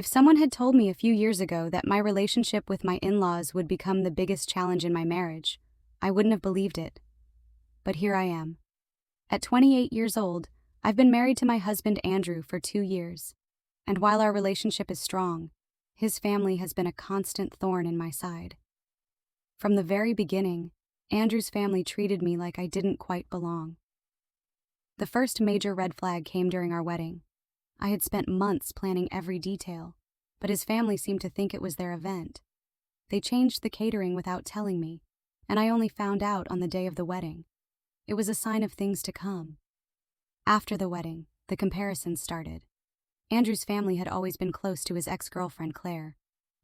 If someone had told me a few years ago that my relationship with my in-laws would become the biggest challenge in my marriage, I wouldn't have believed it. But here I am. At 28 years old, I've been married to my husband Andrew for 2 years. And while our relationship is strong, his family has been a constant thorn in my side. From the very beginning, Andrew's family treated me like I didn't quite belong. The first major red flag came during our wedding. I had spent months planning every detail, but his family seemed to think it was their event. They changed the catering without telling me, and I only found out on the day of the wedding. It was a sign of things to come. After the wedding, the comparisons started. Andrew's family had always been close to his ex-girlfriend Claire,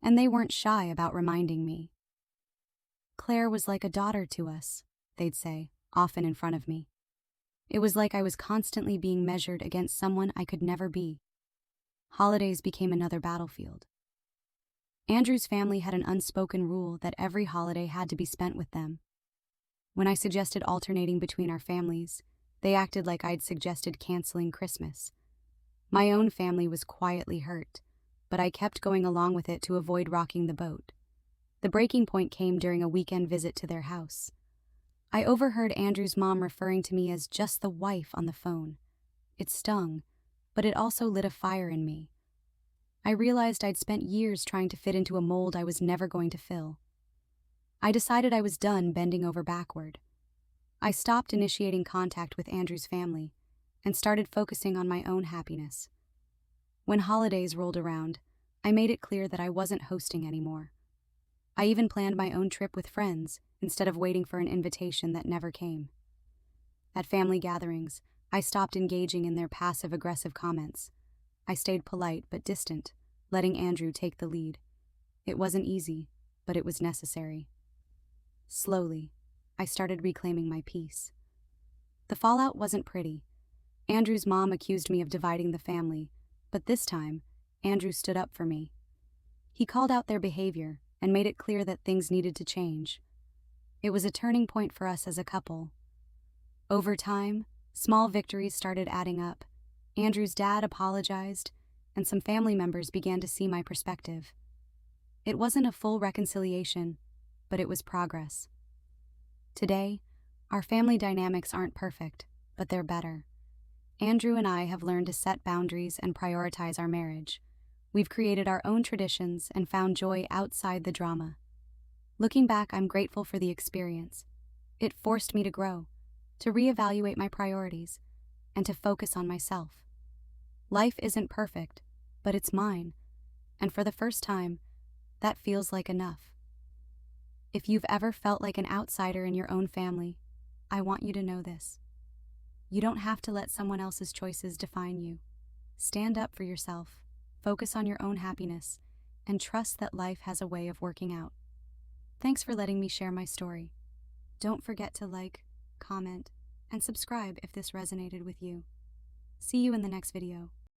and they weren't shy about reminding me. Claire was like a daughter to us, they'd say, often in front of me. It was like I was constantly being measured against someone I could never be. Holidays became another battlefield. Andrew's family had an unspoken rule that every holiday had to be spent with them. When I suggested alternating between our families, they acted like I'd suggested canceling Christmas. My own family was quietly hurt, but I kept going along with it to avoid rocking the boat. The breaking point came during a weekend visit to their house. I overheard Andrew's mom referring to me as just the wife on the phone. It stung, but it also lit a fire in me. I realized I'd spent years trying to fit into a mold I was never going to fill. I decided I was done bending over backward. I stopped initiating contact with Andrew's family and started focusing on my own happiness. When holidays rolled around, I made it clear that I wasn't hosting anymore. I even planned my own trip with friends instead of waiting for an invitation that never came. At family gatherings, I stopped engaging in their passive-aggressive comments. I stayed polite but distant, letting Andrew take the lead. It wasn't easy, but it was necessary. Slowly, I started reclaiming my peace. The fallout wasn't pretty. Andrew's mom accused me of dividing the family, but this time, Andrew stood up for me. He called out their behavior and made it clear that things needed to change. It was a turning point for us as a couple. Over time, small victories started adding up. Andrew's dad apologized, and some family members began to see my perspective. It wasn't a full reconciliation, but it was progress. Today, our family dynamics aren't perfect, but they're better. Andrew and I have learned to set boundaries and prioritize our marriage. We've created our own traditions and found joy outside the drama. Looking back, I'm grateful for the experience. It forced me to grow, to reevaluate my priorities, and to focus on myself. Life isn't perfect, but it's mine, and for the first time, that feels like enough. If you've ever felt like an outsider in your own family, I want you to know this. You don't have to let someone else's choices define you. Stand up for yourself, focus on your own happiness, and trust that life has a way of working out. Thanks for letting me share my story. Don't forget to like, comment, and subscribe if this resonated with you. See you in the next video.